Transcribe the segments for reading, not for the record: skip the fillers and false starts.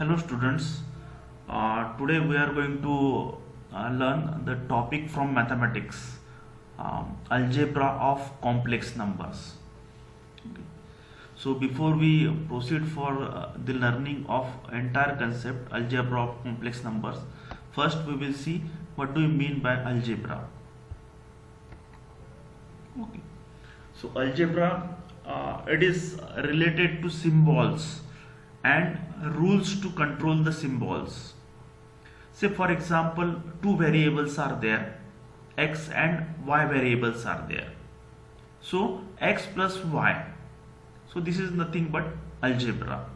Hello students, today we are going to learn the topic from mathematics, algebra of complex numbers. Okay. So before we proceed for the learning of entire concept algebra of complex numbers, first we will see what do you mean by algebra. Okay. So algebra it is related to symbols and rules to control the symbols. Say for example, two variables are there, x and y variables are there. So x plus y. So this is nothing but algebra.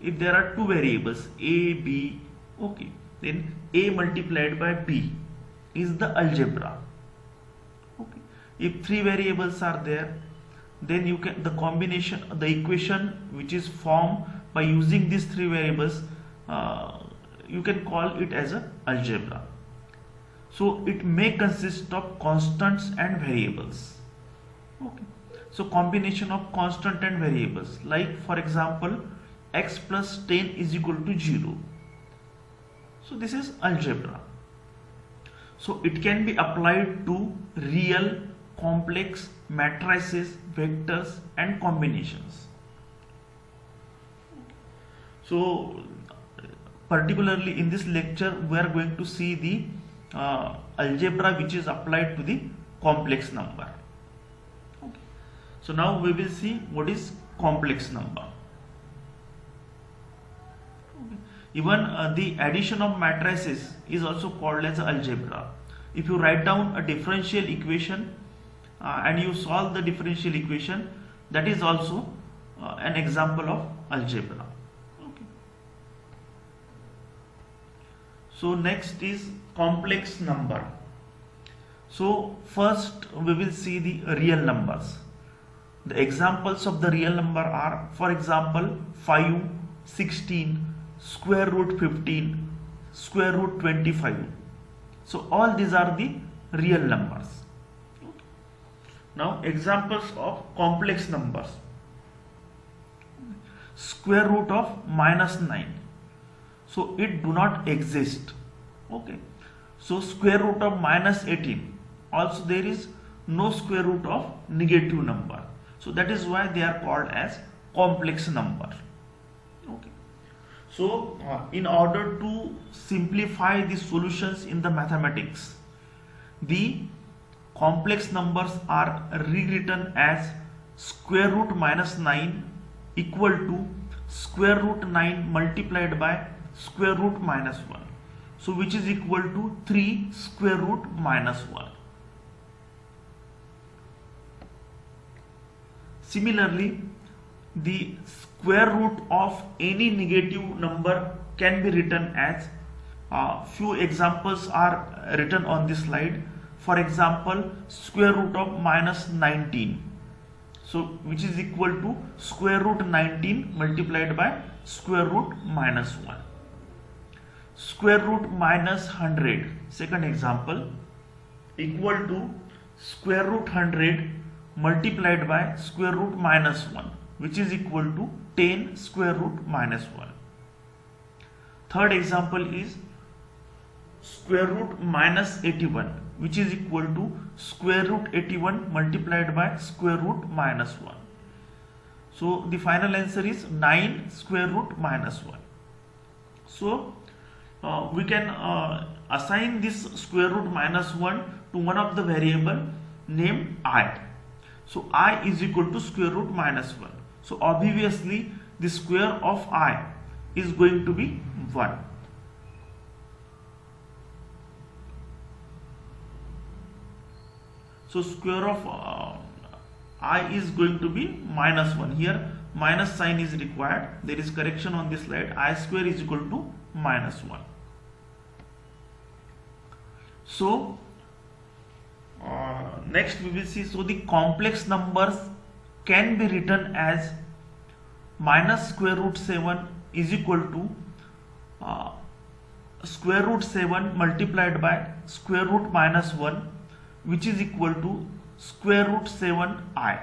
If there are two variables a, b, okay, then a multiplied by b is the algebra. Okay. If three variables are there, then you can the combination, the equation which is formed by using these three variables, you can call it as a algebra. So it may consist of constants and variables. Okay. So combination of constant and variables, like for example x plus 10 is equal to 0. So this is algebra. So it can be applied to real, complex, matrices, vectors and combinations. So particularly in this lecture we are going to see the algebra which is applied to the complex number. Okay. So now we will see what is complex number. Okay. Even the addition of matrices is also called as algebra. If you write down a differential equation and you solve the differential equation, that is also an example of algebra. So next is complex number. So first we will see the real numbers. The examples of the real number are, for example, 5, 16, square root 15, square root 25. So all these are the real numbers. Now examples of complex numbers. Square root of minus 9. So it do not exist. Okay. So square root of minus 18. Also there is no square root of negative number. So that is why they are called as complex number. Okay. So in order to simplify the solutions in the mathematics, the complex numbers are rewritten as square root minus 9 equal to square root 9 multiplied by square root minus 1. So which is equal to 3 square root minus 1. Similarly, the square root of any negative number can be written as, few examples are written on this slide. For example, square root of minus 19. So which is equal to square root 19 multiplied by square root minus 1. Square root minus 100, second example, equal to square root 100 multiplied by square root minus 1, which is equal to 10 square root minus 1. Third example is square root minus 81, which is equal to square root 81 multiplied by square root minus 1. So the final answer is 9 square root minus 1. So we can assign this square root minus 1 to one of the variable named I. So I is equal to square root minus 1. So obviously the square of I is going to be 1. So square of I is going to be minus 1. Here minus sign is required. There is correction on this slide. I square is equal to minus 1. So next we will see, so the complex numbers can be written as minus square root 7 is equal to square root 7 multiplied by square root minus 1, which is equal to square root 7 I,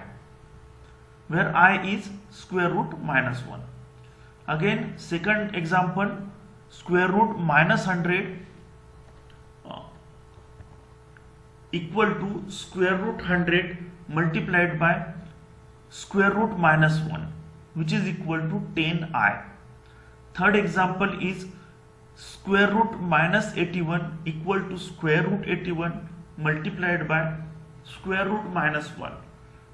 where I is square root minus 1. Again, second example, square root minus 100 equal to square root 100 multiplied by square root minus 1, which is equal to 10i. Third example is square root minus 81 equal to square root 81 multiplied by square root minus 1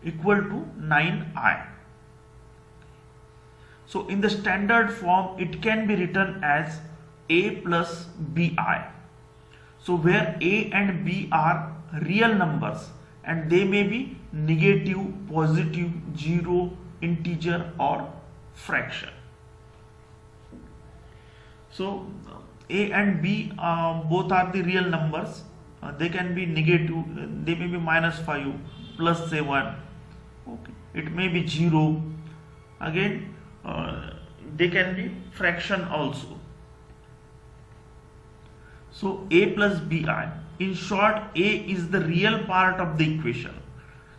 equal to 9i. So in the standard form it can be written as a plus bi. So where a and b are real numbers and they may be negative, positive, zero, integer or fraction. So a and b both are the real numbers. They can be negative, they may be minus 5, plus 7, okay. It may be 0. Again, they can be fraction also. So a plus bi, in short, a is the real part of the equation.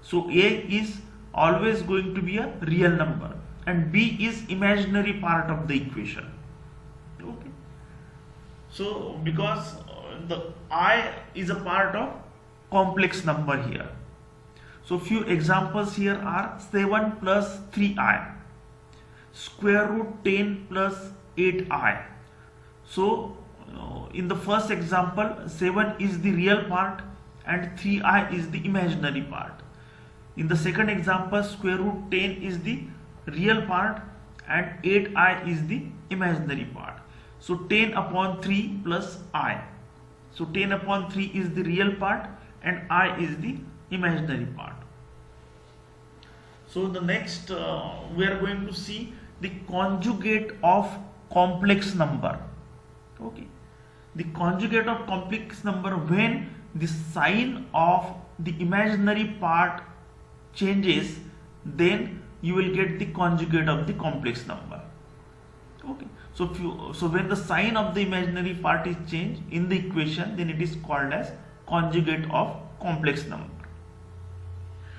So a is always going to be a real number and b is imaginary part of the equation. Okay. So because the I is a part of complex number here. So few examples here are 7 plus 3i, square root 10 plus 8i. So in the first example 7 is the real part and 3i is the imaginary part. In the second example square root 10 is the real part and 8i is the imaginary part. So 10 upon 3 plus I. So 10 upon 3 is the real part and I is the imaginary part. So the next we are going to see the conjugate of complex number. Okay. The conjugate of complex number, when the sign of the imaginary part changes, then you will get the conjugate of the complex number. Okay. So when the sign of the imaginary part is changed in the equation, then it is called as conjugate of complex number.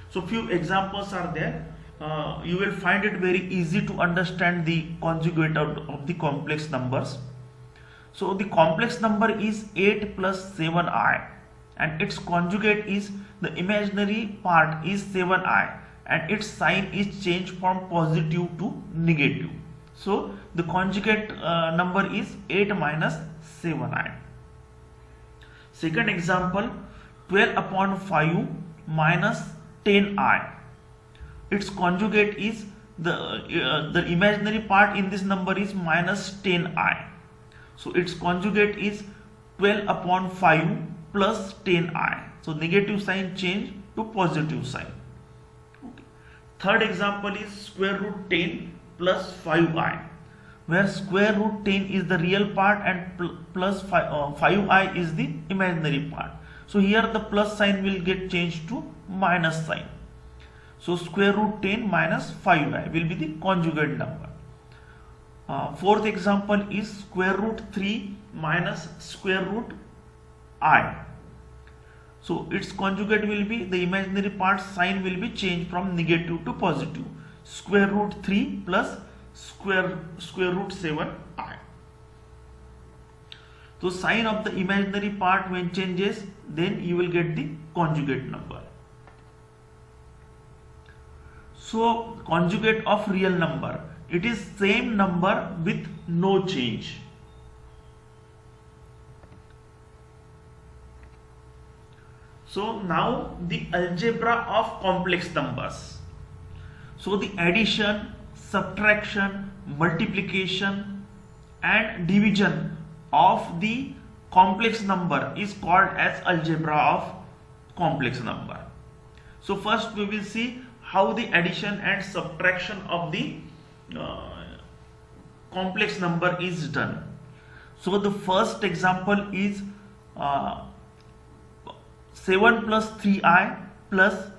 So few examples are there. You will find it very easy to understand the conjugate of the complex numbers. So the complex number is 8 plus 7i and its conjugate is the imaginary part is 7i and its sign is changed from positive to negative. So the conjugate number is 8 minus 7i. Second example, 12 upon 5 minus 10i. Its conjugate is the imaginary part in this number is minus 10i. So its conjugate is 12 upon 5 plus 10i. So negative sign change to positive sign. Okay. Third example is square root 10 plus 5i, where square root 10 is the real part and plus 5i is the imaginary part. So here the plus sign will get changed to minus sign. So square root 10 minus 5i will be the conjugate number. Fourth example is square root 3 minus square root I. So its conjugate will be, the imaginary part sign will be changed from negative to positive. Square root 3 plus square root 7i. So sign of the imaginary part when changes, then you will get the conjugate number. So conjugate of real number, it is same number with no change. So now the algebra of complex numbers. So the addition, subtraction, multiplication and division of the complex number is called as algebra of complex number. So first we will see how the addition and subtraction of the complex number is done. So the first example is 7 plus 3i plus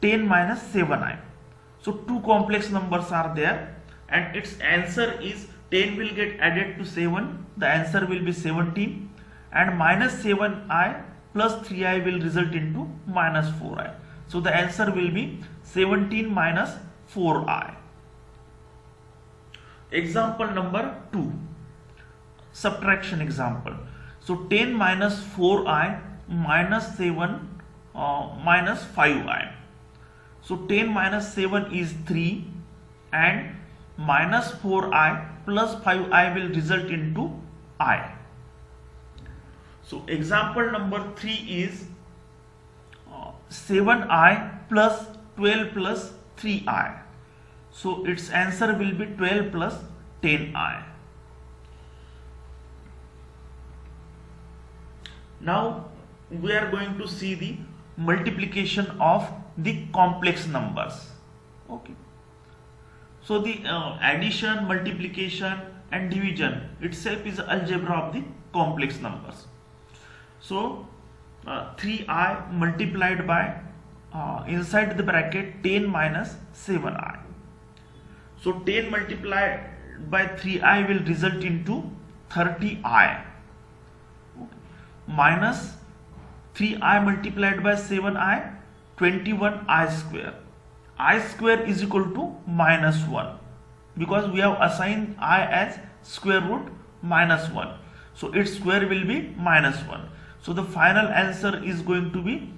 10 minus 7i. So two complex numbers are there and its answer is 10 will get added to 7, the answer will be 17, and minus 7i plus 3i will result into minus 4i. So the answer will be 17 minus 4i. Example number 2, subtraction example. So 10 minus 4i minus 7 minus 5i. So 10 minus 7 is 3 and minus 4i plus 5i will result into I. So example number 3 is 7i plus 12 plus 3i. So its answer will be 12 plus 10i. Now we are going to see the multiplication of the complex numbers. Okay. So the addition, multiplication and division itself is algebra of the complex numbers. So 3i multiplied by inside the bracket 10 minus 7i. So 10 multiplied by 3i will result into 30i. Minus 3i multiplied by 7i, 21i square. I square is equal to minus 1 because we have assigned I as square root minus 1. So its square will be minus 1. So the final answer is going to be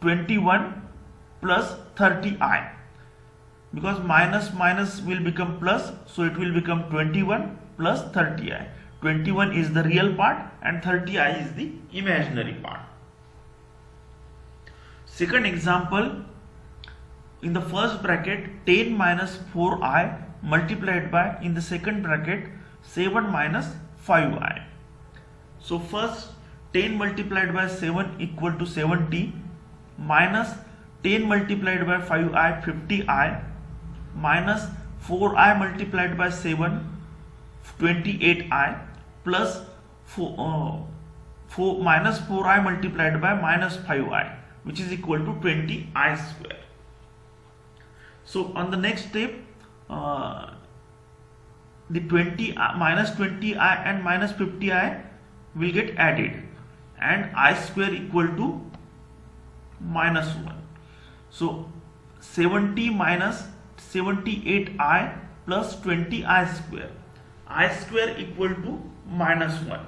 21 plus 30i. Because minus minus will become plus, so it will become 21 plus 30i. 21 is the real part and 30i is the imaginary part. Second example, in the first bracket 10 minus 4i multiplied by in the second bracket 7 minus 5i. So first 10 multiplied by 7 equal to 70 minus 10 multiplied by 5i 50i minus 4i multiplied by 7 28i plus 4 minus 4i multiplied by minus 5i, which is equal to 20i square. So on the next step, the 20 minus 20i and minus 50i will get added and I square equal to minus 1. So 70 minus 78i plus 20i square. I square equal to minus 1.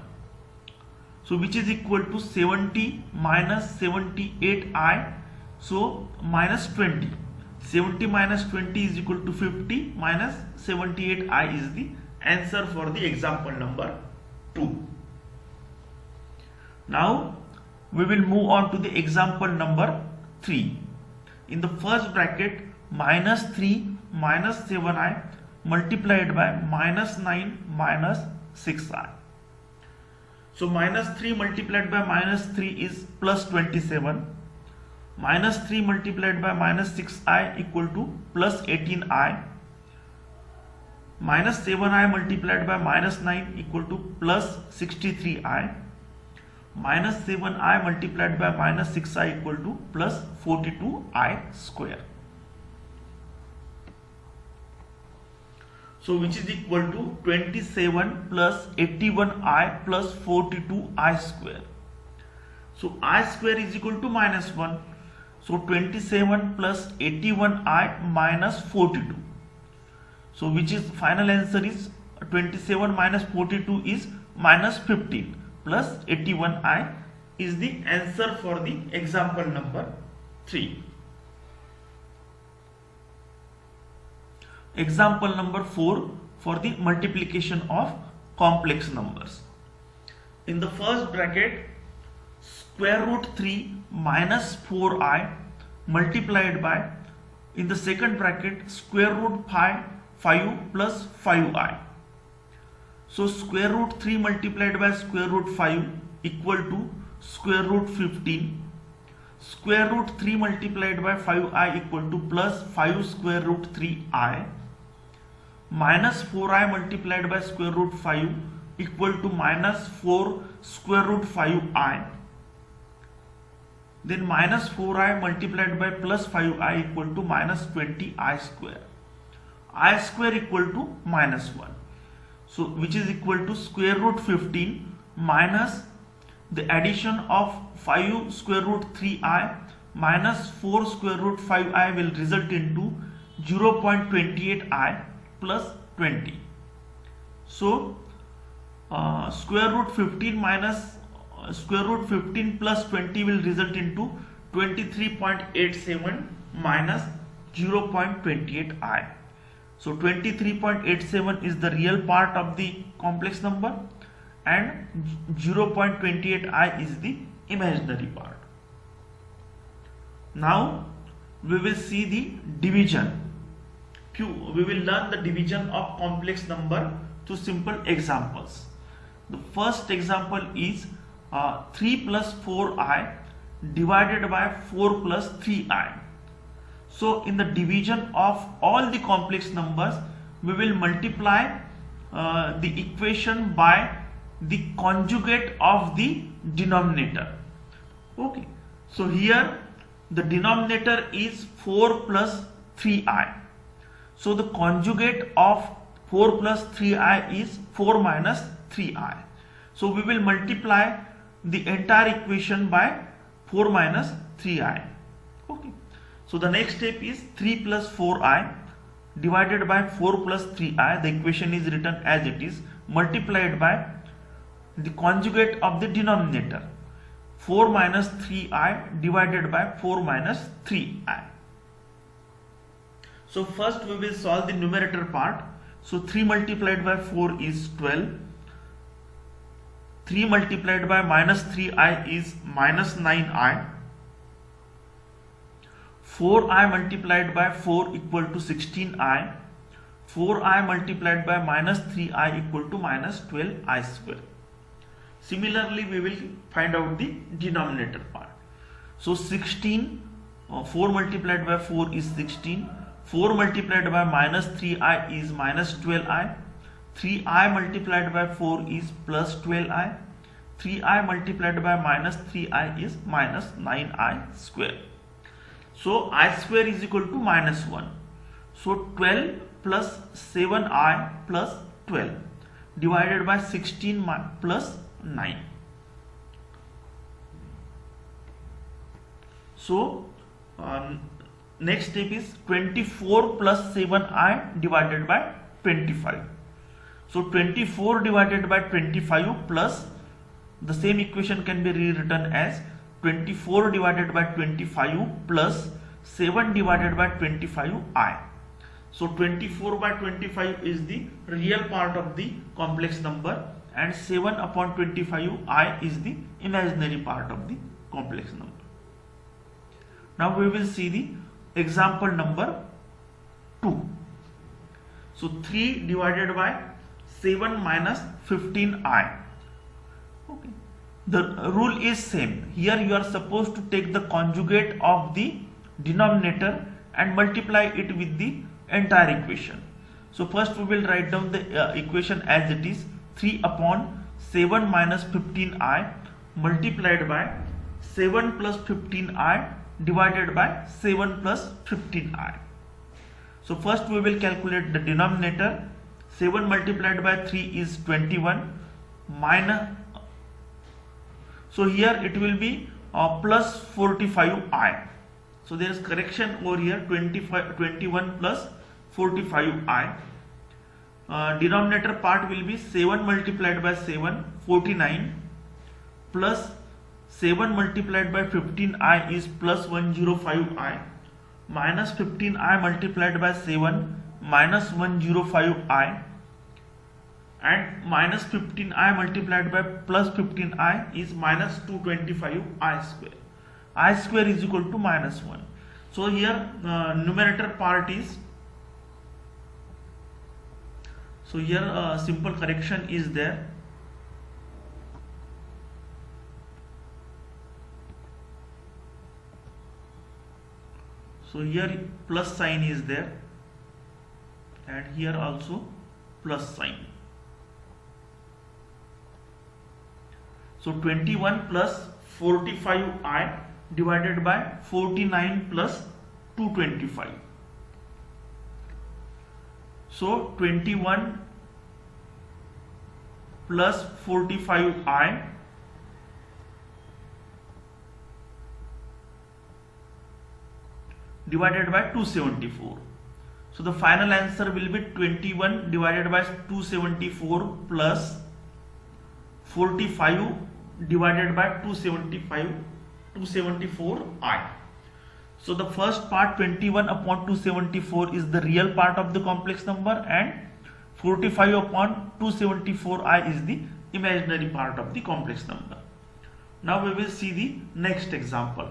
So which is equal to 70 minus 78i. So minus 20. 70 minus 20 is equal to 50 minus 78i is the answer for the example number 2. Now we will move on to the example number 3. In the first bracket minus 3 minus 7i multiplied by minus 9 minus 6i. So minus 3 multiplied by minus 3 is plus 27. Minus 3 multiplied by minus 6i equal to plus 18i. Minus 7i multiplied by minus 9 equal to plus 63i. Minus 7i multiplied by minus 6i equal to plus 42i square. So which is equal to 27 plus 81i plus 42i square. So I square is equal to minus 1. So 27 plus 81i minus 42. So which is final answer is 27 minus 42 is minus 15 plus 81i is the answer for the example number 3. Example number 4 for the multiplication of complex numbers. In the first bracket square root 3 minus 4i multiplied by in the second bracket square root 5 plus 5i. So square root 3 multiplied by square root 5 equal to square root 15. Square root 3 multiplied by 5i equal to plus 5 square root 3i. Minus 4i multiplied by square root 5 equal to minus 4 square root 5i. Then minus 4i multiplied by plus 5i equal to minus 20i square. I square equal to minus 1. So which is equal to square root 15 minus the addition of 5 square root 3i minus 4 square root 5i will result into 0.28i plus 20. So square root 15 minus square root 15 plus 20 will result into 23.87 minus 0.28i. So 23.87 is the real part of the complex number and 0.28i is the imaginary part. Now we will see the division. We will learn the division of complex number through simple examples. The first example is 3 plus 4i divided by 4 plus 3i. So in the division of all the complex numbers, we will multiply the equation by the conjugate of the denominator. Okay, so here the denominator is 4 plus 3i. So the conjugate of 4 plus 3i is 4 minus 3i. So we will multiply the entire equation by 4 minus 3i. Okay. So the next step is 3 plus 4i divided by 4 plus 3i. The equation is written as it is, multiplied by the conjugate of the denominator, 4 minus 3i divided by 4 minus 3i. So first we will solve the numerator part. So 3 multiplied by 4 is 12. 3 multiplied by minus 3i is minus 9i. 4i multiplied by 4 equal to 16i. 4i multiplied by minus 3i equal to minus 12i square. Similarly, we will find out the denominator part. So 16, 4 multiplied by 4 is 16. 4 multiplied by minus 3i is minus 12i. 3i multiplied by 4 is plus 12i. 3i multiplied by minus 3i is minus 9i square. So I square is equal to minus 1. So 12 plus 7i plus 12 divided by 16 plus 9. So next step is 24 plus 7i divided by 25. So 24 divided by 25 plus, the same equation can be rewritten as 24 divided by 25 plus 7 divided by 25i. So 24 by 25 is the real part of the complex number and 7 upon 25i is the imaginary part of the complex number. Now we will see the example number 2. So 3 divided by 7 minus 15i. Okay. The rule is same. Here you are supposed to take the conjugate of the denominator and multiply it with the entire equation. So first we will write down the equation as it is, 3 upon 7 minus 15i multiplied by 7 plus 15i divided by 7 plus 15i. So first we will calculate the denominator. 7 multiplied by 3 is 21 minus, so here it will be plus 45i. So there is correction over here, 21 plus 45i. Denominator part will be 7 multiplied by 7, 49, plus 7 multiplied by 15i is plus 105i, minus 15i multiplied by 7 minus 105i, and minus 15i multiplied by plus 15i is minus 225i square. I square is equal to minus 1. So here numerator part is, so here simple correction is there. So here plus sign is there and here also plus sign. So 21 plus 45i divided by 49 plus 225. So 21 plus 45i divided by 274. So the final answer will be 21 divided by 274 plus 45 divided by 274i. So the first part 21 upon 274 is the real part of the complex number, and 45 upon 274i is the imaginary part of the complex number. Now we will see the next example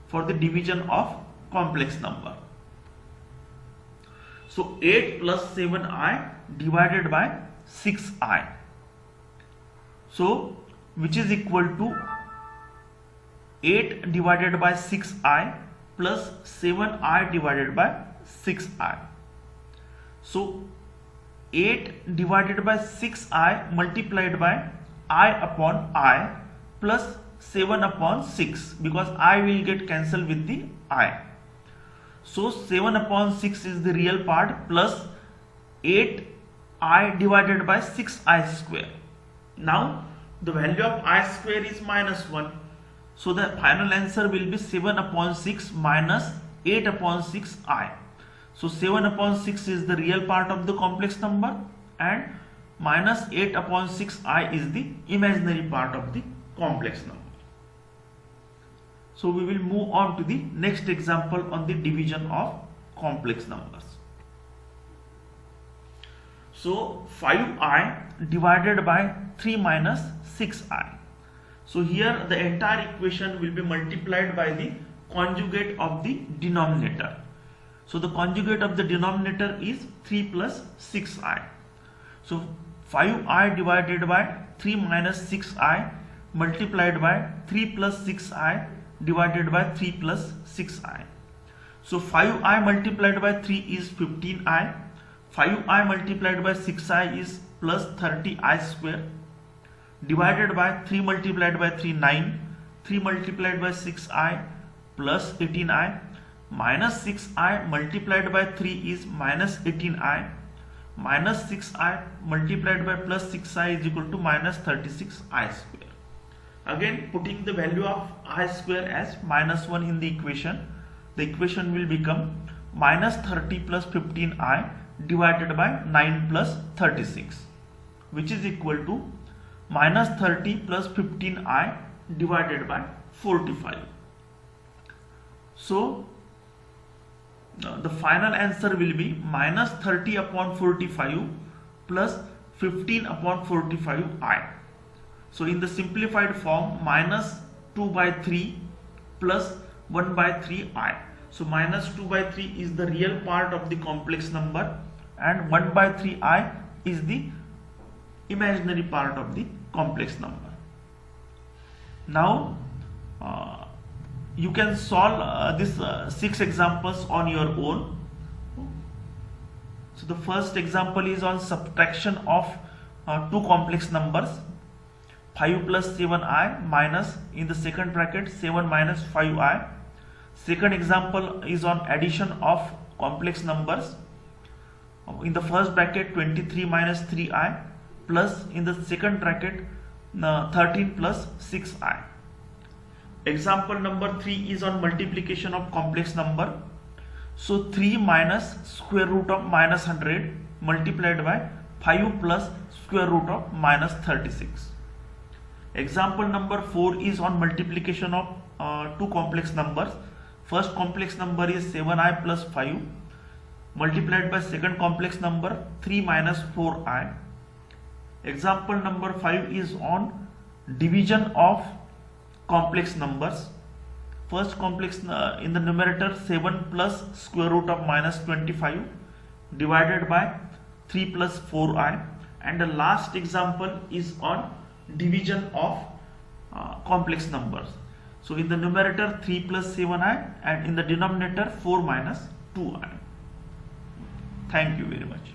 for the division of complex number. So 8 plus 7i divided by 6i. So which is equal to 8 divided by 6i plus 7i divided by 6i. So 8 divided by 6i multiplied by I upon I plus 7 upon 6, because I will get cancelled with the I. So 7 upon 6 is the real part plus 8i divided by 6i square. Now the value of I square is minus 1. So the final answer will be 7 upon 6 minus 8 upon 6i. So 7 upon 6 is the real part of the complex number, and minus 8 upon 6i is the imaginary part of the complex number. So we will move on to the next example on the division of complex numbers. So 5i divided by 3 minus 6i. So here the entire equation will be multiplied by the conjugate of the denominator. So the conjugate of the denominator is 3 plus 6i. So 5i divided by 3 minus 6i multiplied by 3 plus 6i divided by 3 plus 6i. So 5i multiplied by 3 is 15i. 5i multiplied by 6i is plus 30i square, divided by 3 multiplied by 3 9, 3 multiplied by 6i plus 18i, minus 6i multiplied by 3 is minus 18i, minus 6i multiplied by plus 6i is equal to minus 36i square. Again, putting the value of I square as minus 1 in the equation will become minus 30 plus 15i divided by 9 plus 36, which is equal to minus 30 plus 15i divided by 45. So the final answer will be minus 30 upon 45 plus 15 upon 45i. So in the simplified form, minus 2 by 3 plus 1 by 3i. So minus 2 by 3 is the real part of the complex number, and 1 by 3i is the imaginary part of the complex number. Now you can solve this 6 examples on your own. So the first example is on subtraction of two complex numbers, 5 plus 7i minus, in the second bracket, 7 minus 5i. Second example is on addition of complex numbers, in the first bracket 23 minus 3i plus, in the second bracket 13 plus 6i. Example number 3 is on multiplication of complex number. So 3 minus square root of minus 100 multiplied by 5 plus square root of minus 36. Example number 4 is on multiplication of two complex numbers. First complex number is 7i plus 5 multiplied by second complex number 3 minus 4i. Example number 5 is on division of complex numbers. First complex in the numerator 7 plus square root of minus 25 divided by 3 plus 4i, and the last example is on division of complex numbers. So in the numerator 3 plus 7i and in the denominator 4 minus 2i. Thank you very much.